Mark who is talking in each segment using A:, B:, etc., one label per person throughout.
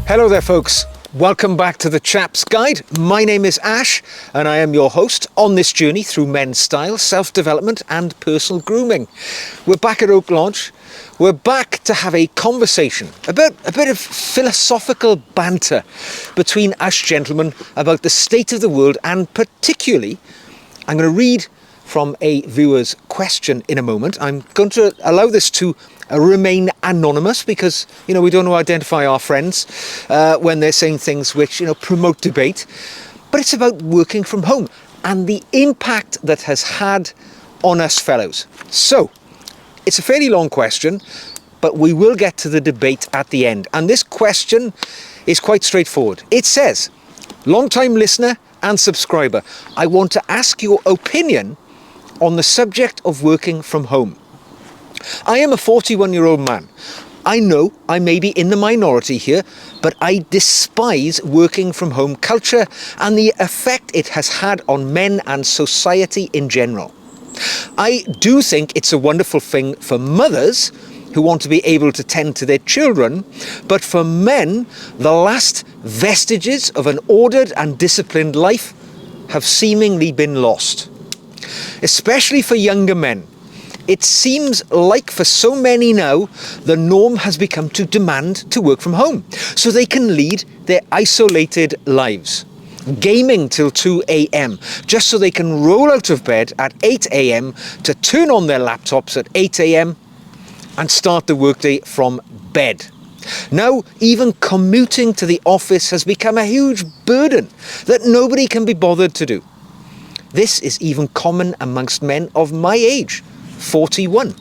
A: Hello there folks, welcome back to the Chap's Guide. My name is Ash and I am your host on this journey through men's style, self-development and personal grooming. We're back at Oak Lodge. We're back to have a conversation, a bit of philosophical banter between us gentlemen about the state of the world, and particularly, I'm going to read from a viewer's question in a moment. I'm going to allow this to remain anonymous because, we don't want to identify our friends when they're saying things which, promote debate. But it's about working from home and the impact that has had on us fellows. So, it's a fairly long question, but we will get to the debate at the end. And this question is quite straightforward. It says, long-time listener and subscriber, I want to ask your opinion on the subject of working from home. I am a 41-year-old man. I know I may be in the minority here, but I despise working from home culture and the effect it has had on men and society in general. I do think it's a wonderful thing for mothers who want to be able to tend to their children, but for men, the last vestiges of an ordered and disciplined life have seemingly been lost. Especially for younger men. It seems like for so many now, the norm has become to demand to work from home so they can lead their isolated lives. Gaming till 2 a.m. just so they can roll out of bed at 8 a.m. to turn on their laptops at 8 a.m. and start the workday from bed. Now, even commuting to the office has become a huge burden that nobody can be bothered to do. This is even common amongst men of my age, 41.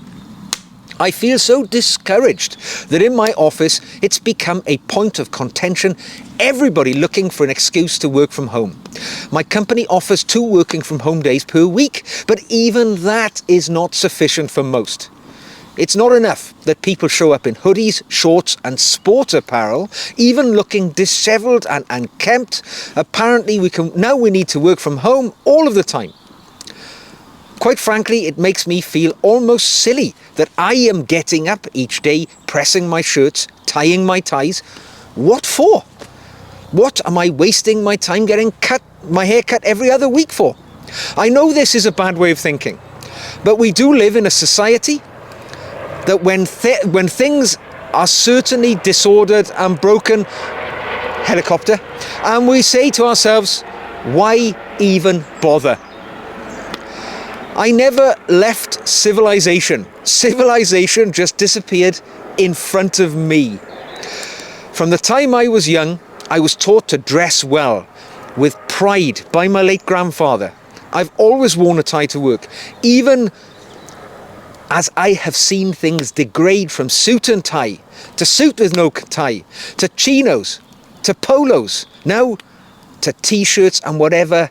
A: I feel so discouraged that in my office it's become a point of contention, everybody looking for an excuse to work from home. My company offers 2 working from home days per week, but even that is not sufficient for most. It's not enough that people show up in hoodies, shorts and sport apparel, even looking dishevelled and unkempt. Apparently we need to work from home all of the time. Quite frankly, it makes me feel almost silly that I am getting up each day, pressing my shirts, tying my ties. What for? What am I wasting my time getting my hair cut every other week for? I know this is a bad way of thinking, but we do live in a society that when things are certainly disordered and broken, helicopter, and we say to ourselves, why even bother? I never left civilization. Civilization just disappeared in front of me. From the time I was young, I was taught to dress well, with pride by my late grandfather. I've always worn a tie to work, even as I have seen things degrade from suit and tie, to suit with no tie, to chinos, to polos, now to t-shirts and whatever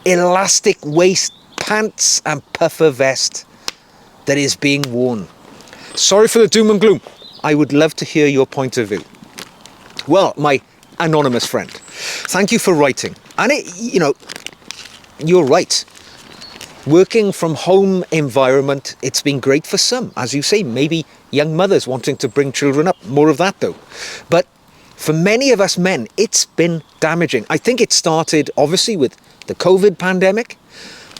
A: elastic waist pants and puffer vest that is being worn. Sorry for the doom and gloom. I would love to hear your point of view. Well, my anonymous friend, thank you for writing. And you're right. Working from home environment, it's been great for some. As you say, maybe young mothers wanting to bring children up. More of that though. But for many of us men, it's been damaging. I think it started obviously with the COVID pandemic,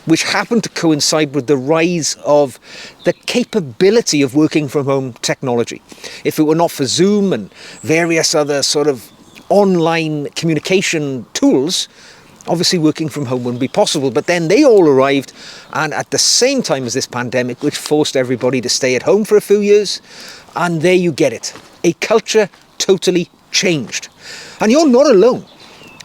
A: which happened to coincide with the rise of the capability of working from home technology. If it were not for Zoom and various other sort of online communication tools, obviously working from home wouldn't be possible. But then they all arrived, and at the same time as this pandemic, which forced everybody to stay at home for a few years, and there you get it. A culture totally changed. And you're not alone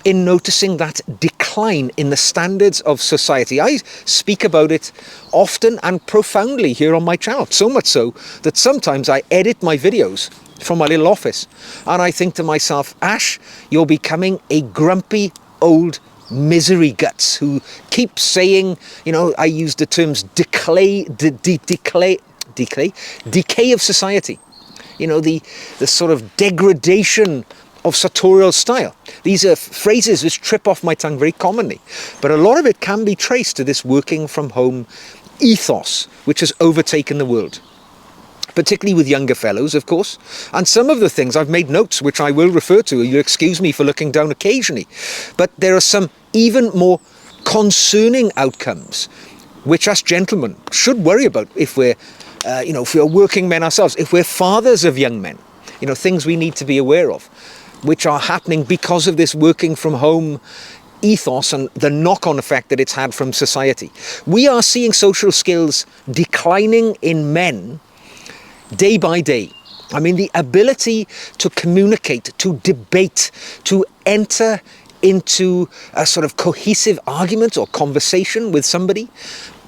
A: in noticing that decline in the standards of society. I speak about it often and profoundly here on my channel, so much so that sometimes I edit my videos from my little office and I think to myself, Ash, you're becoming a grumpy old misery guts who keeps saying, I use the terms decay of society, the sort of degradation of sartorial style. These are phrases which trip off my tongue very commonly, but a lot of it can be traced to this working from home ethos which has overtaken the world. particularly with younger fellows, of course. And some of the things I've made notes, which I will refer to. You'll excuse me for looking down occasionally. But there are some even more concerning outcomes, which us gentlemen should worry about if we're, if we're working men ourselves, if we're fathers of young men, things we need to be aware of, which are happening because of this working from home ethos and the knock-on effect that it's had from society. We are seeing social skills declining in men day by day. I mean, the ability to communicate, to debate, to enter into a sort of cohesive argument or conversation with somebody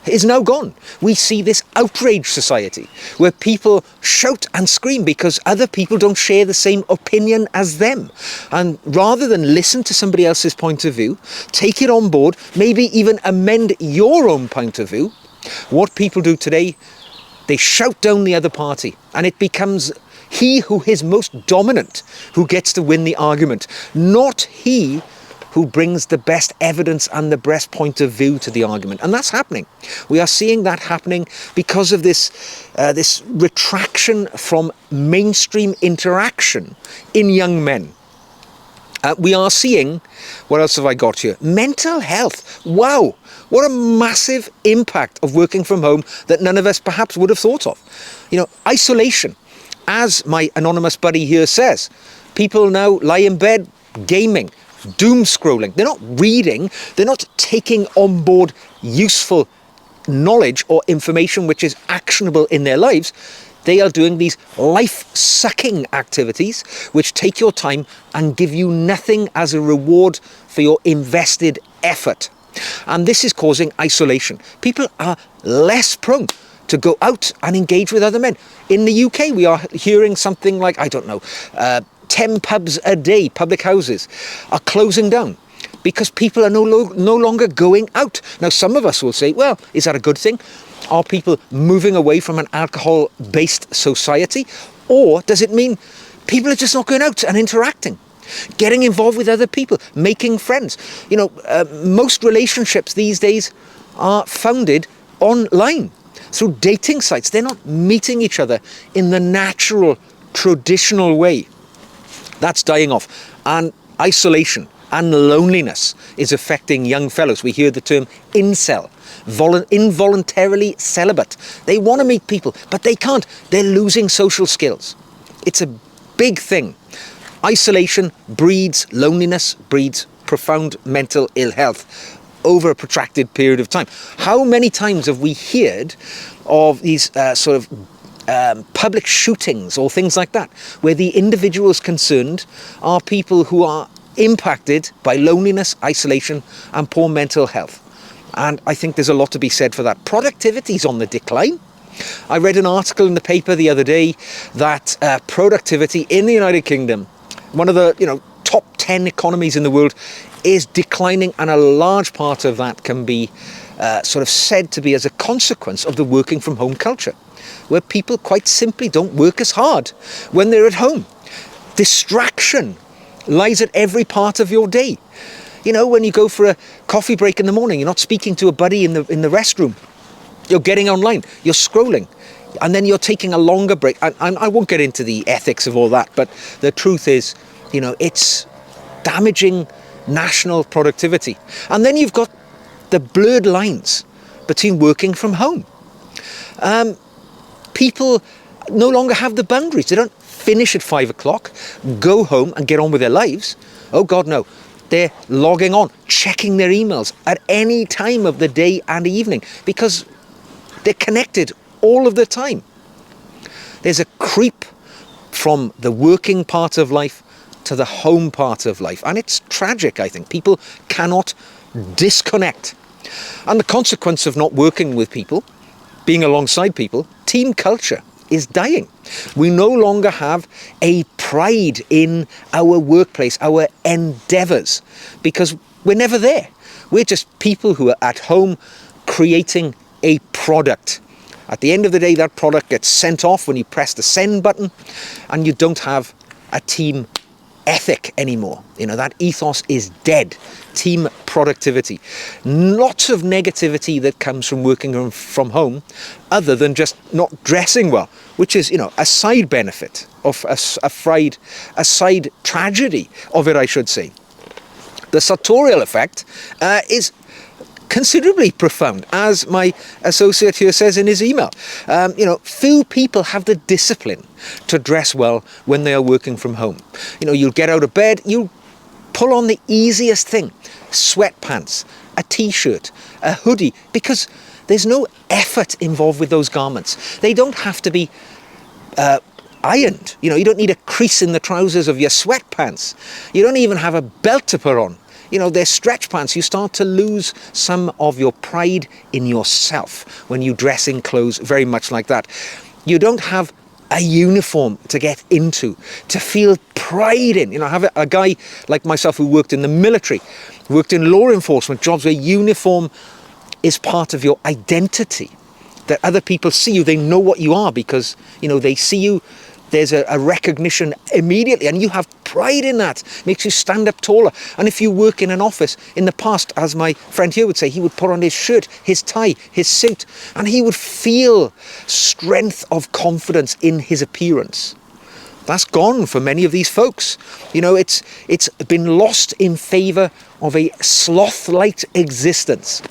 A: is now gone. We see this outrage society where people shout and scream because other people don't share the same opinion as them. And rather than listen to somebody else's point of view, take it on board, maybe even amend your own point of view, what people do today, they shout down the other party, and it becomes he who is most dominant who gets to win the argument, not he who brings the best evidence and the best point of view to the argument. And that's happening. We are seeing that happening because of this retraction from mainstream interaction in young men. We are seeing, what else have I got here? Mental health. Wow, what a massive impact of working from home that none of us perhaps would have thought of. Isolation. As my anonymous buddy here says, people now lie in bed gaming, doom scrolling. They're not reading, they're not taking on board useful knowledge or information which is actionable in their lives. They are doing these life-sucking activities which take your time and give you nothing as a reward for your invested effort. And this is causing isolation. People are less prone to go out and engage with other men. In the UK, we are hearing something like, 10 pubs a day, public houses, are closing down because people are no longer going out. Now, some of us will say, well, is that a good thing? Are people moving away from an alcohol-based society? Or does it mean people are just not going out and interacting, getting involved with other people, making friends? Most relationships these days are founded online through dating sites. They're not meeting each other in the natural, traditional way. That's dying off. And isolation and loneliness is affecting young fellows. We hear the term incel, involuntarily celibate. They want to meet people, but they can't. They're losing social skills. It's a big thing. Isolation breeds loneliness, breeds profound mental ill health over a protracted period of time. How many times have we heard of these public shootings or things like that, where the individuals concerned are people who are impacted by loneliness, isolation, and poor mental health? And I think there's a lot to be said for that. Productivity is on the decline. I read an article in the paper the other day that productivity in the United Kingdom, one of the top 10 economies in the world, is declining, and a large part of that can be said to be as a consequence of the working from home culture, where people quite simply don't work as hard when they're at home. Distraction lies at every part of your day. When you go for a coffee break in the morning, you're not speaking to a buddy in the restroom. You're getting online, you're scrolling, and then you're taking a longer break. And I won't get into the ethics of all that, but the truth is, it's damaging national productivity. And then you've got the blurred lines between working from home. People no longer have the boundaries. They don't finish at 5 o'clock, go home and get on with their lives. Oh God, no. They're logging on, checking their emails at any time of the day and evening because they're connected all of the time. There's a creep from the working part of life to the home part of life. And it's tragic, I think. People cannot disconnect. And the consequence of not working with people, being alongside people, team culture is dying. We no longer have a pride in our workplace, our endeavours, because we're never there. We're just people who are at home creating a product. At the end of the day, that product gets sent off when you press the send button, and you don't have a team ethic anymore. That ethos is dead. Team productivity. Lots of negativity that comes from working from home, other than just not dressing well, which is, a side benefit of a side tragedy of it, I should say. The sartorial effect is considerably profound, as my associate here says in his email. Few people have the discipline to dress well when they are working from home. You'll get out of bed, you pull on the easiest thing, sweatpants, a t-shirt, a hoodie, because there's no effort involved with those garments. They don't have to be ironed. You don't need a crease in the trousers of your sweatpants. You don't even have a belt to put on. They're stretch pants. You start to lose some of your pride in yourself when you dress in clothes very much like that. You don't have a uniform to get into, to feel pride in. I have a guy like myself who worked in the military, worked in law enforcement, jobs where uniform is part of your identity. That other people see you, they know what you are because, they see you. There's a recognition immediately, and you have pride in that. Makes you stand up taller. And if you work in an office, in the past, as my friend here would say, he would put on his shirt, his tie, his suit, and he would feel strength of confidence in his appearance. That's gone for many of these folks. It's been lost in favour of a sloth-like existence.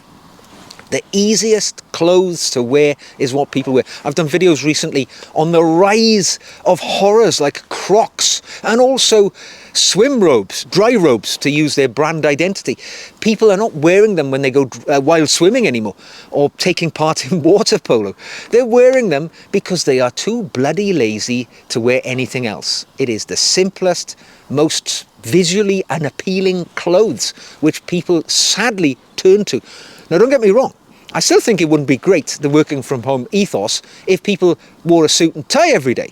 A: The easiest clothes to wear is what people wear. I've done videos recently on the rise of horrors like Crocs and also swim robes, dry robes, to use their brand identity. People are not wearing them when they go wild swimming anymore or taking part in water polo. They're wearing them because they are too bloody lazy to wear anything else. It is the simplest, most visually unappealing clothes which people sadly turn to. Now, don't get me wrong. I still think it wouldn't be great, the working from home ethos, if people wore a suit and tie every day.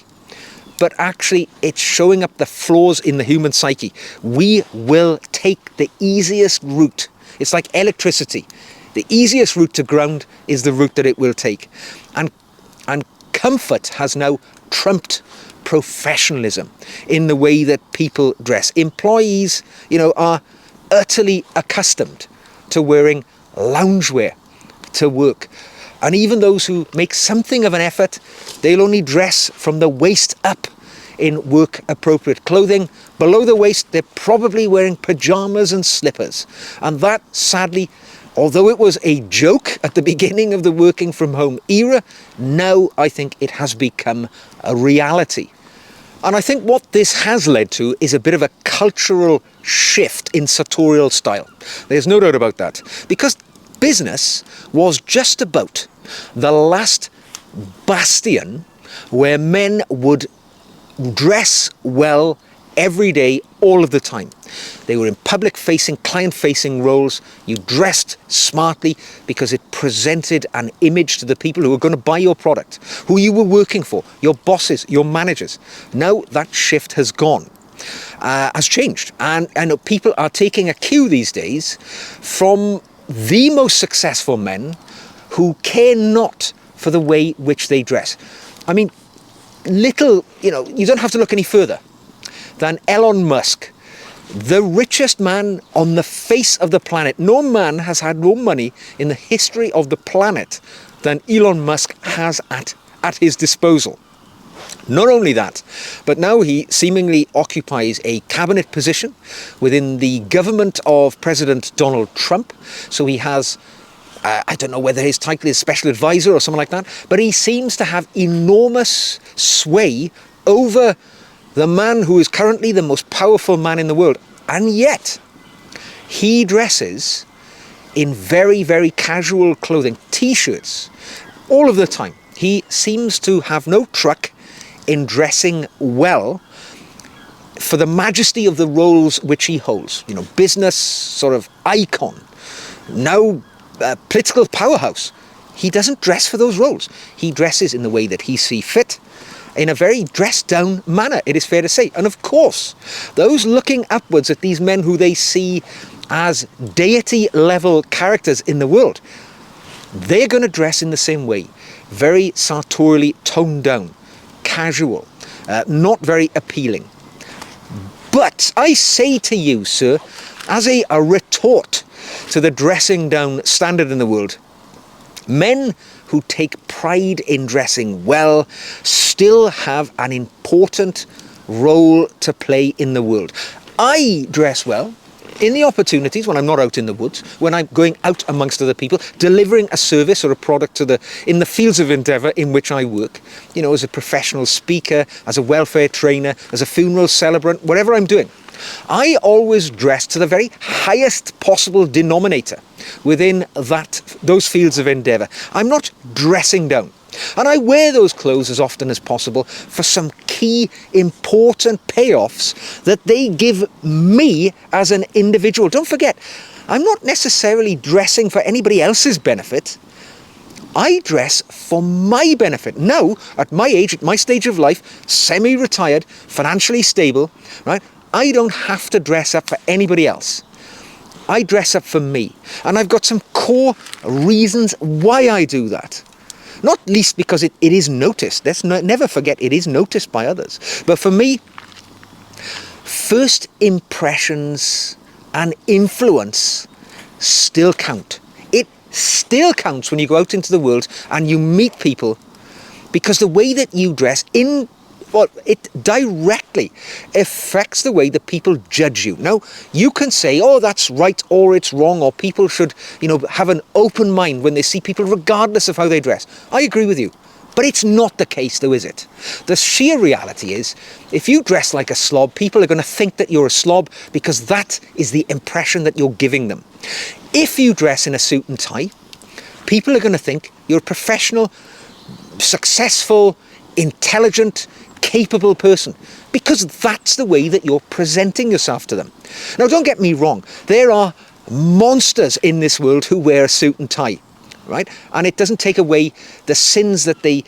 A: But actually, it's showing up the flaws in the human psyche. We will take the easiest route. It's like electricity. The easiest route to ground is the route that it will take. And comfort has now trumped professionalism in the way that people dress. Employees, are utterly accustomed to wearing loungewear to work. And even those who make something of an effort, they'll only dress from the waist up in work-appropriate clothing. Below the waist, they're probably wearing pajamas and slippers. And that, sadly, although it was a joke at the beginning of the working from home era, now I think it has become a reality. And I think what this has led to is a bit of a cultural shift in sartorial style. There's no doubt about that. Because business was just about the last bastion where men would dress well every day, all of the time. They were in public-facing, client-facing roles. You dressed smartly because it presented an image to the people who were going to buy your product, who you were working for, your bosses, your managers. Now that shift has gone. Has changed. And people are taking a cue these days from the most successful men who care not for the way which they dress. I mean, you don't have to look any further than Elon Musk, the richest man on the face of the planet. No man has had more money in the history of the planet than Elon Musk has at his disposal. Not only that, but now he seemingly occupies a cabinet position within the government of President Donald Trump. So he has, I don't know whether his title is special advisor or something like that, but he seems to have enormous sway over the man who is currently the most powerful man in the world. And yet, he dresses in very, very casual clothing, t-shirts, all of the time. He seems to have no truck in dressing well for the majesty of the roles which he holds. Business sort of icon, now political powerhouse. He doesn't dress for those roles. He dresses in the way that he sees fit, in a very dressed down manner, it is fair to say. And of course, those looking upwards at these men who they see as deity level characters in the world, they're going to dress in the same way, very sartorially toned down, casual, not very appealing. But I say to you, sir, as a retort to the dressing down standard in the world, men who take pride in dressing well still have an important role to play in the world. I dress well in the opportunities when I'm not out in the woods, when I'm going out amongst other people, delivering a service or a product in the fields of endeavour in which I work, you know, as a professional speaker, as a welfare trainer, as a funeral celebrant, whatever I'm doing. I always dress to the very highest possible denominator within those fields of endeavour. I'm not dressing down. And I wear those clothes as often as possible for some key important payoffs that they give me as an individual. Don't forget, I'm not necessarily dressing for anybody else's benefit. I dress for my benefit. Now, at my age, at my stage of life, semi-retired, financially stable, right? I don't have to dress up for anybody else. I dress up for me. And I've got some core reasons why I do that. Not least because it is noticed. Let's never forget it is noticed by others. But for me, first impressions and influence still count. It still counts when you go out into the world and you meet people, because the way that you dress it directly affects the way that people judge you. Now, you can say, oh, that's right, or it's wrong, or people should, have an open mind when they see people regardless of how they dress. I agree with you. But it's not the case, though, is it? The sheer reality is, if you dress like a slob, people are going to think that you're a slob, because that is the impression that you're giving them. If you dress in a suit and tie, people are going to think you're a professional, successful, intelligent, capable person, because that's the way that you're presenting yourself to them. Now, don't get me wrong. There are monsters in this world who wear a suit and tie, right? And it doesn't take away the sins that they,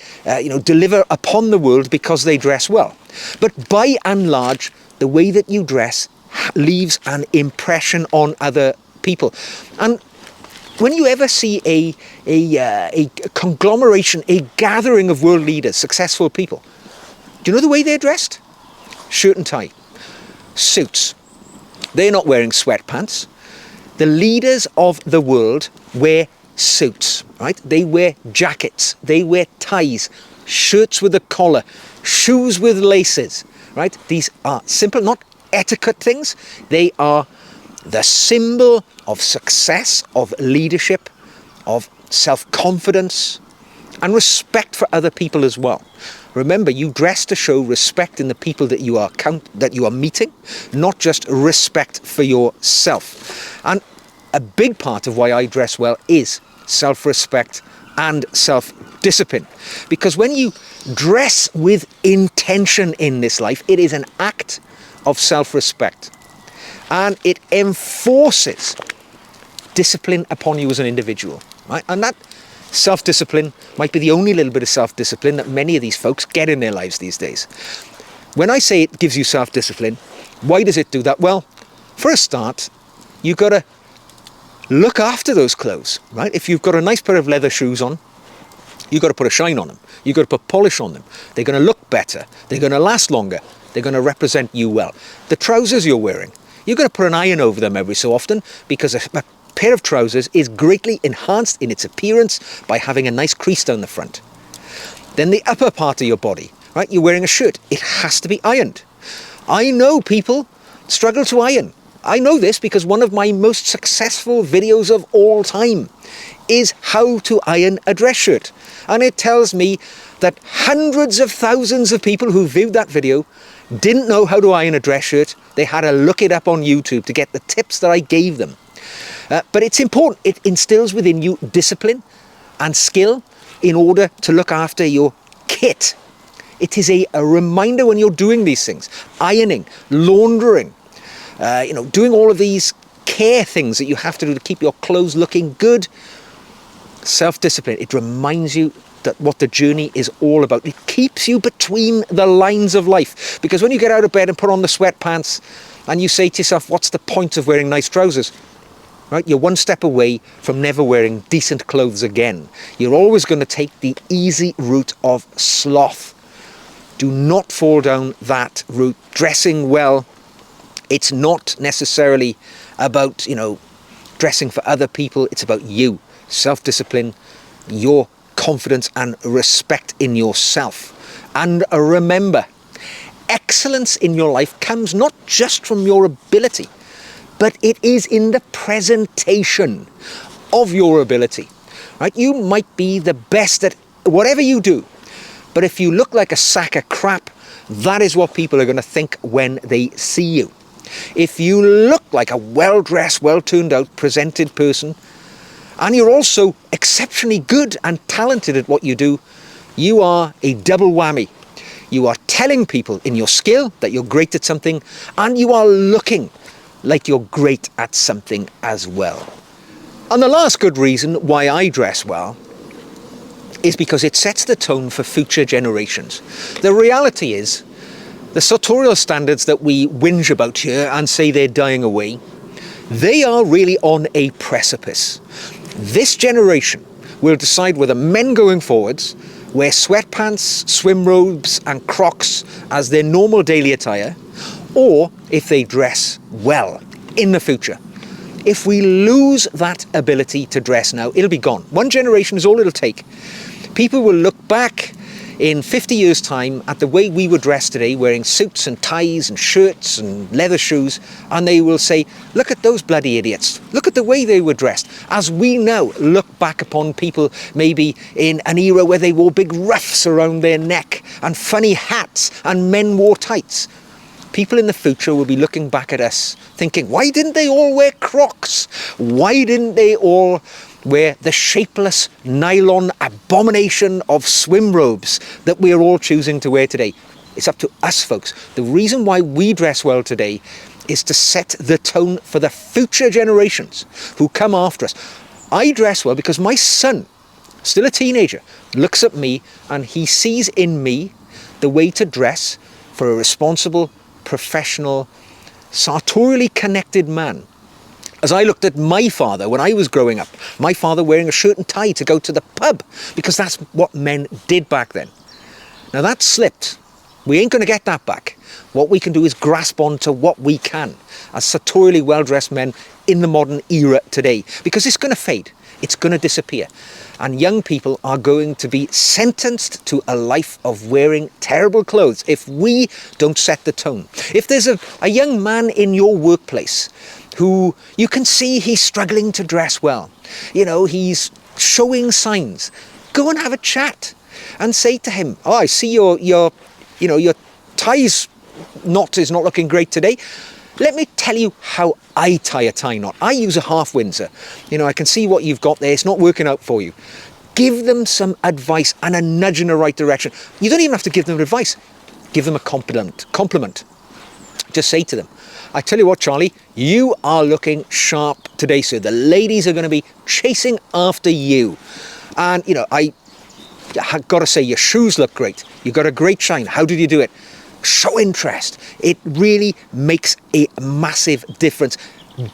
A: deliver upon the world because they dress well. But by and large, the way that you dress leaves an impression on other people. And when you ever see a conglomeration, a gathering of world leaders, successful people, do you know the way they're dressed? Shirt and tie, suits. They're not wearing sweatpants. The leaders of the world wear suits, right? They wear jackets, they wear ties, shirts with a collar, shoes with laces, right? These are simple, not etiquette things. They are the symbol of success, of leadership, of self-confidence, and respect for other people as well. Remember, you dress to show respect in the people that you are meeting, not just respect for yourself. And a big part of why I dress well is self-respect and self-discipline. Because when you dress with intention in this life, it is an act of self-respect. And it enforces discipline upon you as an individual, right? And that self-discipline might be the only little bit of self-discipline that many of these folks get in their lives these days. When I say it gives you self-discipline, why does it do that? Well, for a start, you've got to look after those clothes, right? If you've got a nice pair of leather shoes on, you've got to put a shine on them. You've got to put polish on them. They're going to look better. They're going to last longer. They're going to represent you well. The trousers you're wearing, you've got to put an iron over them every so often, because a pair of trousers is greatly enhanced in its appearance by having a nice crease down the front. Then the upper part of your body, right? You're wearing a shirt. It has to be ironed. I know people struggle to iron. I know this because one of my most successful videos of all time is how to iron a dress shirt. And it tells me that hundreds of thousands of people who viewed that video didn't know how to iron a dress shirt. They had to look it up on YouTube to get the tips that I gave them. But it's important. It instills within you discipline and skill in order to look after your kit. It is a reminder when you're doing these things, ironing, laundering, doing all of these care things that you have to do to keep your clothes looking good. Self-discipline. It reminds you that what the journey is all about. It keeps you between the lines of life. Because when you get out of bed and put on the sweatpants and you say to yourself, what's the point of wearing nice trousers? Right? You're one step away from never wearing decent clothes again. You're always going to take the easy route of sloth. Do not fall down that route. Dressing well It's not necessarily about, dressing for other people. It's about you, self-discipline, your confidence and respect in yourself. And remember, excellence in your life comes not just from your ability, but it is in the presentation of your ability. Right? You might be the best at whatever you do, but if you look like a sack of crap, that is what people are going to think when they see you. If you look like a well-dressed, well-turned-out, presented person, and you're also exceptionally good and talented at what you do, you are a double whammy. You are telling people in your skill that you're great at something, and you are looking like you're great at something as well. And the last good reason why I dress well is because it sets the tone for future generations. The reality is, the sartorial standards that we whinge about here and say they're dying away, they are really on a precipice. This generation will decide whether men going forwards wear sweatpants, swim robes and Crocs as their normal daily attire, or if they dress well in the future. If we lose that ability to dress now, it'll be gone. One generation is all it'll take. People will look back in 50 years' time at the way we were dressed today, wearing suits and ties and shirts and leather shoes, and they will say, look at those bloody idiots. Look at the way they were dressed. As we now look back upon people maybe in an era where they wore big ruffs around their neck and funny hats and men wore tights. People in the future will be looking back at us thinking, why didn't they all wear Crocs? Why didn't they all wear the shapeless nylon abomination of swim robes that we are all choosing to wear today? It's up to us, folks. The reason why we dress well today is to set the tone for the future generations who come after us. I dress well because my son, still a teenager, looks at me and he sees in me the way to dress for a responsible, professional, sartorially connected man. As I looked at my father when I was growing up, my father wearing a shirt and tie to go to the pub, because that's what men did back then. Now that slipped. We ain't going to get that back. What we can do is grasp on to what we can as sartorially well-dressed men in the modern era today, because it's going to fade. It's going to disappear. And young people are going to be sentenced to a life of wearing terrible clothes if we don't set the tone. If there's a young man in your workplace who you can see he's struggling to dress well, he's showing signs, go and have a chat and say to him, oh, I see your tie's knot is not looking great today. Let me tell you how I tie a tie knot. I use a half Windsor. I can see what you've got there. It's not working out for you. Give them some advice and a nudge in the right direction. You don't even have to give them advice. Give them a compliment. Just say to them, I tell you what, Charlie, you are looking sharp today, sir. The ladies are going to be chasing after you. And, I got to say, your shoes look great. You've got a great shine. How did you do it? Show interest. It really makes a massive difference.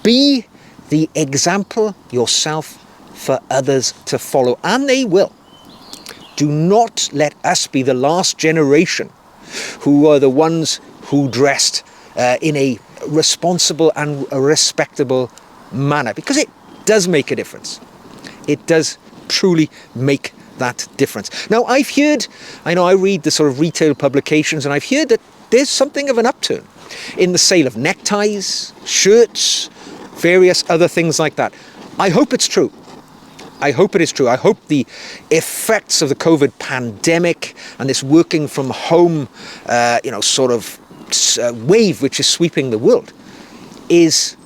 A: Be the example yourself for others to follow, and they will. Do not let us be the last generation who are the ones who dressed in a responsible and a respectable manner, because it does make a difference. It does truly make that difference. Now, I know I read the sort of retail publications, and I've heard that there's something of an upturn in the sale of neckties, shirts, various other things like that. I hope it's true. I hope it is true. I hope the effects of the COVID pandemic and this working from home, wave which is sweeping the world is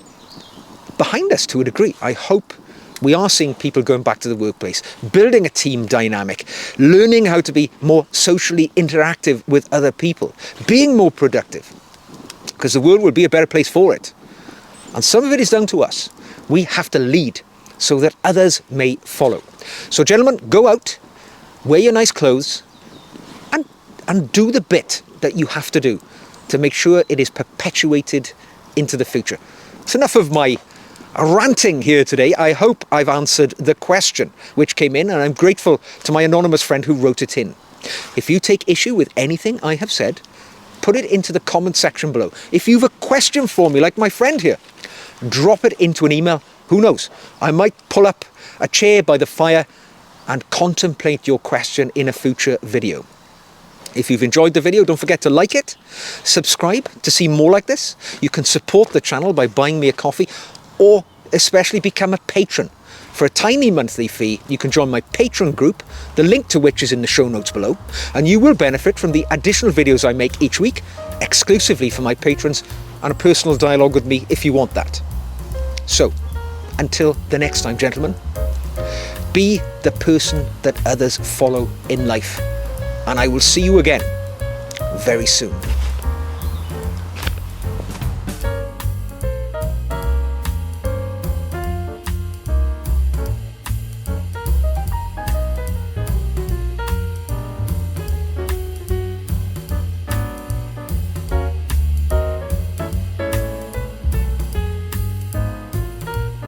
A: behind us to a degree. I hope we are seeing people going back to the workplace, building a team dynamic, learning how to be more socially interactive with other people, being more productive, because the world will be a better place for it. And some of it is down to us. We have to lead so that others may follow. So gentlemen, go out, wear your nice clothes, and do the bit that you have to do to make sure it is perpetuated into the future. It's enough of my ranting here today. I hope I've answered the question which came in, and I'm grateful to my anonymous friend who wrote it in. If you take issue with anything I have said, put it into the comment section below. If you've a question for me, like my friend here, drop it into an email. Who knows? I might pull up a chair by the fire and contemplate your question in a future video. If you've enjoyed the video, don't forget to like it, subscribe to see more like this. You can support the channel by buying me a coffee, or especially become a patron. For a tiny monthly fee, you can join my Patreon group, the link to which is in the show notes below, and you will benefit from the additional videos I make each week, exclusively for my patrons, and a personal dialogue with me if you want that. So, until the next time, gentlemen, be the person that others follow in life, and I will see you again very soon.